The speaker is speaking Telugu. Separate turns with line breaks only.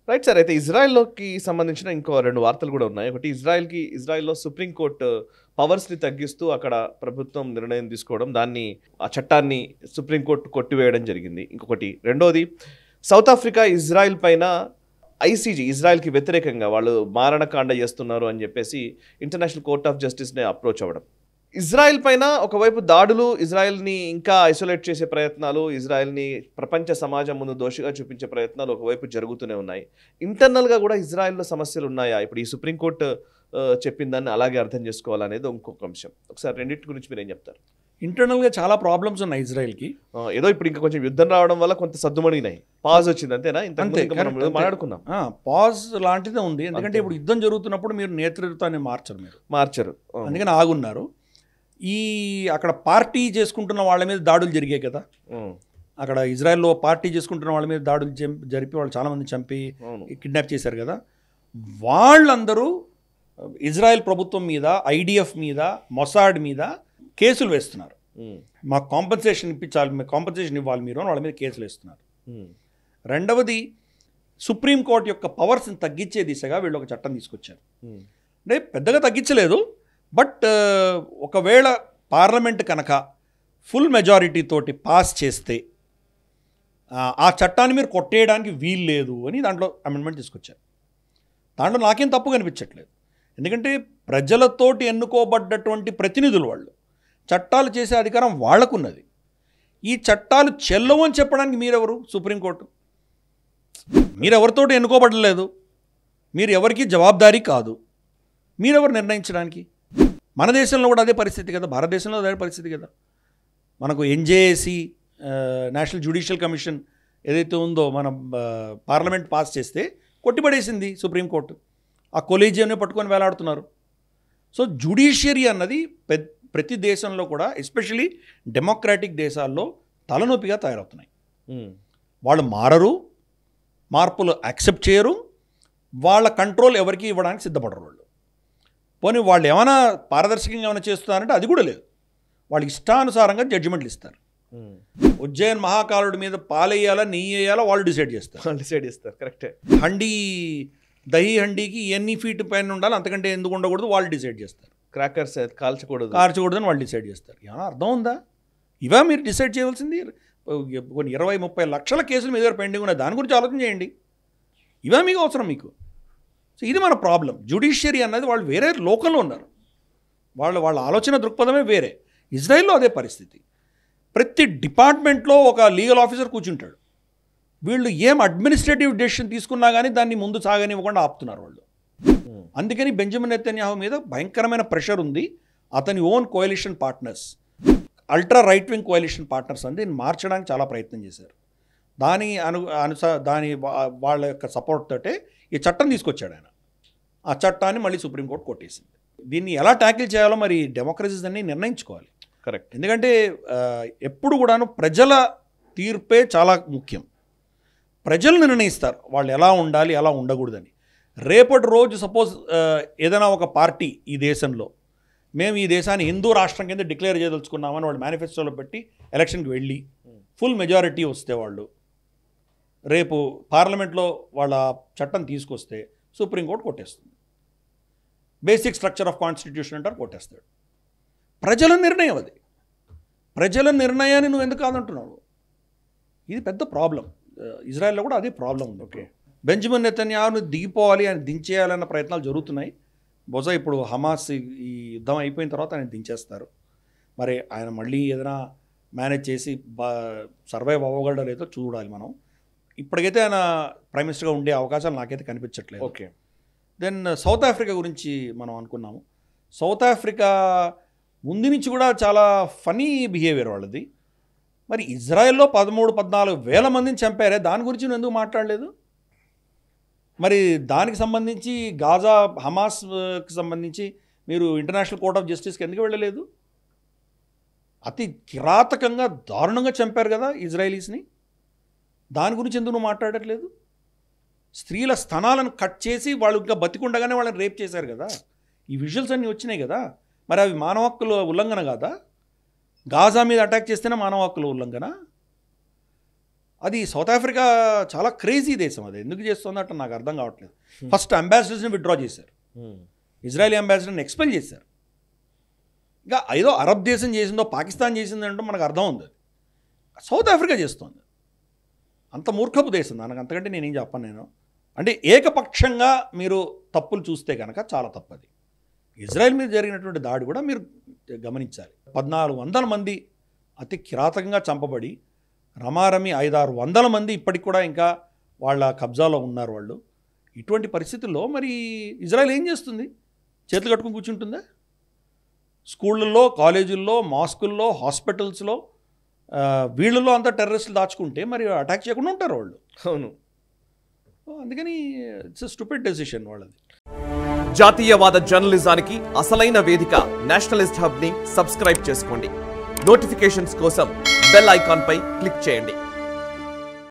Right sir. అయితే ఇజ్రాయెల్‌లోకి సంబంధించిన ఇంకో 2 వార్తలు గూడా ఉన్నాయి. ఒకటి ఇజ్రాయెల్‌లో సుప్రీం కోర్ట్ పవర్స్‌ని తగ్గిస్తూ అక్కడ ప్రభుత్వం నిర్ణయం తీసుకోవడం, ఆ చట్టాన్ని సుప్రీం కోర్ట్ కొట్టివేయడం జరిగింది. ఇంకొకటి రెండోది సౌత్ ఆఫ్రికా ఇజ్రాయెల్ పైన ఐసీజీ ఇజ్రాయెల్‌కి వ్యతిరేకంగా వాళ్ళు మారణకాండ చేస్తున్నారు అని చెప్పేసి ఇంటర్నేషనల్ కోర్ట్ ఆఫ్ జస్టిస్‌ని అప్రోచ్ అవ్వడం. ఇజ్రాయెల్ పైన ఒకవైపు దాడులు, ఇజ్రాయెల్‌ని ఇంకా ఐసోలేట్ చేసే ప్రయత్నాలు, ఇజ్రాయెల్‌ని ప్రపంచ సమాజం ముందు దోషిగా చూపించే ప్రయత్నాలు ఒకవైపు జరుగుతూనే ఉన్నాయి. ఇంటర్నల్‌గా కూడా ఇజ్రాయెల్‌లో సమస్యలు ఉన్నాయా? ఇప్పుడు ఈ సుప్రీం కోర్ట్ చెప్పిన దాన్ని అలాగే అర్థం చేసుకోవాలనేది ఇంకొక అంశం. ఒకసారి రెండింటి గురించి మీరేం చెప్తారు?
ఇంటర్నల్గా చాలా ప్రాబ్లమ్స్ ఉన్నాయి ఇజ్రాయెల్కి.
ఏదో ఇప్పుడు ఇంకా కొంచెం యుద్ధం రావడం వల్ల కొంత సద్దుమణిగినాయి, పాజ్ వచ్చింది అంతేనా? ఇంత మాట్లాడుకున్నాం,
పాజ్ లాంటిదే ఉంది. ఎందుకంటే ఇప్పుడు యుద్ధం జరుగుతున్నప్పుడు మీరు నేతృత్వాన్ని మార్చరు, అందుకని ఆగున్నారు. అక్కడ పార్టీ చేసుకుంటున్న వాళ్ళ మీద దాడులు జరిగాయి కదా, అక్కడ ఇజ్రాయెల్లో పార్టీ చేసుకుంటున్న వాళ్ళ మీద దాడులు జరిపి వాళ్ళు చాలామంది చంపి కిడ్నాప్ చేశారు కదా, వాళ్ళందరూ ఇజ్రాయెల్ ప్రభుత్వం మీద, ఐడిఎఫ్ మీద, మొసాడ్ మీద కేసులు వేస్తున్నారు. మాకు కాంపెన్సేషన్ ఇవ్వాలి మీరు అని వాళ్ళ మీద కేసులు వేస్తున్నారు. రెండవది, సుప్రీంకోర్టు యొక్క పవర్స్ని తగ్గించే దిశగా వీళ్ళు ఒక చట్టం తీసుకొచ్చారు. అంటే పెద్దగా తగ్గించలేదు, బట్ ఒకవేళ పార్లమెంట్ కనుక ఫుల్ మెజారిటీ తోటి పాస్ చేస్తే ఆ చట్టాన్ని మీరు కొట్టేయడానికి వీలు లేదు అని దాంట్లో అమెండ్మెంట్ తీసుకొచ్చారు. దాంట్లో నాకేం తప్పు కనిపించట్లేదు, ఎందుకంటే ప్రజలతోటి ఎన్నుకోబడ్డటువంటి ప్రతినిధులు వాళ్ళు, చట్టాలు చేసే అధికారం వాళ్లకున్నది. ఈ చట్టాలు చెల్లవు అని చెప్పడానికి మీరెవరు? సుప్రీంకోర్టు మీరెవరితోటి ఎన్నుకోబడలేదు, మీరు ఎవరికి జవాబుదారీ కాదు, మీరెవరు నిర్ణయించడానికి? మన దేశంలో కూడా అదే పరిస్థితి కదా, భారతదేశంలో అదే పరిస్థితి కదా. మనకు ఎన్జేఏసీ, నేషనల్ జ్యుడిషియల్ కమిషన్ ఏదైతే ఉందో, మన పార్లమెంట్ పాస్ చేస్తే కొట్టిపడేసింది సుప్రీంకోర్టు. ఆ కొలీజియంని పట్టుకొని వేలాడుతున్నారు. సో జ్యుడిషియరీ అన్నది ప్రతి దేశంలో కూడా, ఎస్పెషలీ డెమోక్రాటిక్ దేశాల్లో తలనొప్పిగా తయారవుతున్నాయి. వాళ్ళు మారరు, మార్పులు యాక్సెప్ట్ చేయరు, వాళ్ళ కంట్రోల్ ఎవరికి ఇవ్వడానికి సిద్ధపడరు వాళ్ళు. పోనీ వాళ్ళు ఏమైనా పారదర్శకంగా ఏమైనా చేస్తున్నారంటే అది కూడా లేదు. వాళ్ళకి ఇష్టానుసారంగా జడ్జిమెంట్లు ఇస్తారు. ఉజ్జయిన్ మహాకాలుడి మీద పాలేయాలా నెయ్యి వేయాలా వాళ్ళు డిసైడ్ చేస్తారు.
కరెక్టే.
దహీ హండీకి ఎన్ని ఫీట్ పైన ఉండాలి, అంతకంటే ఎందుకు ఉండకూడదు వాళ్ళు డిసైడ్ చేస్తారు.
క్రాకర్స్ కాల్చకూడదని
వాళ్ళు డిసైడ్ చేస్తారు. ఏమన్నా అర్థం ఉందా? ఇవా మీరు డిసైడ్ చేయవలసింది? కొన్ని 20-30 లక్షల కేసులు మీ దగ్గర పెండింగ్ ఉన్నాయి, దాని గురించి ఆలోచన చేయండి. ఇవా మీకు అవసరం? మీకు సో ఇది మన ప్రాబ్లం. జ్యుడిషియరీ అన్నది వాళ్ళు వేరే లోకంలో ఉన్నారు, వాళ్ళ ఆలోచన దృక్పథమే వేరే. ఇజ్రాయెల్లో అదే పరిస్థితి. ప్రతి డిపార్ట్మెంట్లో ఒక లీగల్ ఆఫీసర్ కూర్చుంటాడు. వీళ్ళు ఏం అడ్మినిస్ట్రేటివ్ డెసిషన్ తీసుకున్నా కానీ దాన్ని ముందు సాగనివ్వకుండా ఆపుతున్నారు వాళ్ళు. అందుకని బెంజమిన్ నెతన్యాహు మీద భయంకరమైన ప్రెషర్ ఉంది. అతని own కోalition partners, ultra right wing కోalition partners అని దీన్ని మార్చడానికి చాలా ప్రయత్నం చేశారు. వాళ్ళ యొక్క సపోర్ట్ తోటే ఈ చట్టం తీసుకొచ్చాడు ఆయన. ఆ చట్టాన్ని మళ్ళీ సుప్రీంకోర్టు కొట్టేసింది. దీన్ని ఎలా ట్యాకిల్ చేయాలో మరి డెమోక్రసీస్ అన్ని నిర్ణయించుకోవాలి.
కరెక్ట్.
ఎందుకంటే ఎప్పుడు కూడాను ప్రజల తీర్పే చాలా ముఖ్యం. ప్రజలు నిర్ణయిస్తారు వాళ్ళు ఎలా ఉండాలి, ఎలా ఉండకూడదని. రేపటి రోజు సపోజ్ ఏదైనా ఒక పార్టీ ఈ దేశంలో, మేము ఈ దేశాన్ని హిందూ రాష్ట్రం కింద డిక్లేర్ చేయదలుచుకున్నామని వాళ్ళు మేనిఫెస్టోలో పెట్టి ఎలక్షన్కి వెళ్ళి ఫుల్ మెజారిటీ వస్తే, వాళ్ళు రేపు పార్లమెంట్లో వాళ్ళ చట్టం తీసుకొస్తే సుప్రీంకోర్టు కొట్టేస్తుంది. బేసిక్ స్ట్రక్చర్ ఆఫ్ కాన్స్టిట్యూషన్ అంటారు, కొట్టేస్తాడు. ప్రజల నిర్ణయం అది. ప్రజల నిర్ణయాన్ని నువ్వు ఎందుకు కాదంటున్నావు? ఇది పెద్ద ప్రాబ్లం. ఇజ్రాయెల్లో కూడా అదే ప్రాబ్లం ఉంది. ఓకే, బెంజమిన్ నెతన్యాహును దిగిపోవాలి, ఆయన దించేయాలన్న ప్రయత్నాలు జరుగుతున్నాయి. బహుశా ఇప్పుడు హమాస్ ఈ యుద్ధం అయిపోయిన తర్వాత ఆయన దించేస్తారు. మరి ఆయన మళ్ళీ ఏదైనా మేనేజ్ చేసి సర్వైవ్ అవ్వగలడో లేదో చూడాలి మనం. ఇప్పటికైతే ఆయన ప్రైమ్ మినిస్టర్గా ఉండే అవకాశాలు నాకైతే కనిపించట్లేదు.
ఓకే.
దెన్ సౌత్ ఆఫ్రికా గురించి మనం అనుకున్నాము. సౌత్ ఆఫ్రికా ముందు నుంచి కూడా చాలా ఫనీ బిహేవియర్ వాళ్ళది. మరి ఇజ్రాయెల్లో 13-14 వేల మందిని చంపారే, దాని గురించి నువ్వు ఎందుకు మాట్లాడలేదు? మరి దానికి సంబంధించి గాజా హమాస్కి సంబంధించి మీరు ఇంటర్నేషనల్ కోర్ట్ ఆఫ్ జస్టిస్కి ఎందుకు వెళ్ళలేదు? అతి కిరాతకంగా దారుణంగా చంపారు కదా ఇజ్రాయలీస్ని, దాని గురించి ఎందుకు నువ్వు మాట్లాడట్లేదు? స్త్రీల స్థనాలను కట్ చేసి వాళ్ళు ఇంకా బతికుండగానే వాళ్ళని రేప్ చేశారు కదా, ఈ విజువల్స్ అన్నీ వచ్చినాయి కదా. మరి అవి మానవ హక్కుల ఉల్లంఘన కాదా? గాజా మీద అటాక్ చేస్తేనే మానవ హక్కుల ఉల్లంఘన. అది సౌత్ ఆఫ్రికా చాలా క్రేజీ దేశం, అది ఎందుకు చేస్తుందట నాకు అర్థం కావట్లేదు. ఫస్ట్ అంబాసిడర్స్ని విత్డ్రా చేశారు, ఇజ్రాయలీ అంబాసిడర్ని ఎక్స్పెల్ చేశారు. ఇంకా ఏదో అరబ్ దేశం చేసిందో పాకిస్తాన్ చేసిందంటే మనకు అర్థం ఉంది, సౌత్ ఆఫ్రికా చేస్తుంది. అంత మూర్ఖపు దేశం, దానికి అంతకంటే నేనేం చెప్పను. నేను అంటే ఏకపక్షంగా మీరు తప్పులు చూస్తే కనుక చాలా తప్పది. ఇజ్రాయెల్ మీద జరిగినటువంటి దాడి కూడా మీరు గమనించాలి. 1400 మంది అతి కిరాతకంగా చంపబడి రమారమి 500-600 మంది ఇప్పటికి కూడా ఇంకా వాళ్ళ కబ్జాలో ఉన్నారు వాళ్ళు. ఇటువంటి పరిస్థితుల్లో మరి ఇజ్రాయెల్ ఏం చేస్తుంది? చేతులు కట్టుకుని కూర్చుంటుందా? స్కూళ్ళల్లో, కాలేజీల్లో, మాస్కుల్లో, హాస్పిటల్స్లో వీళ్ళలో అంతా టెర్రరిస్టులు దాచుకుంటే మరి అటాక్ చేయకుండా ఉంటారు వాళ్ళు.
అవును,
అందుకని ఇట్స్ స్టూపిడ్ డెసిషన్ వాళ్ళది.
జాతీయవాద జర్నలిజానికి అసలైన వేదిక నేషనలిస్ట్ హబ్ ని సబ్స్క్రైబ్ చేసుకోండి. నోటిఫికేషన్స్ కోసం బెల్ ఐకాన్ పై క్లిక్ చేయండి.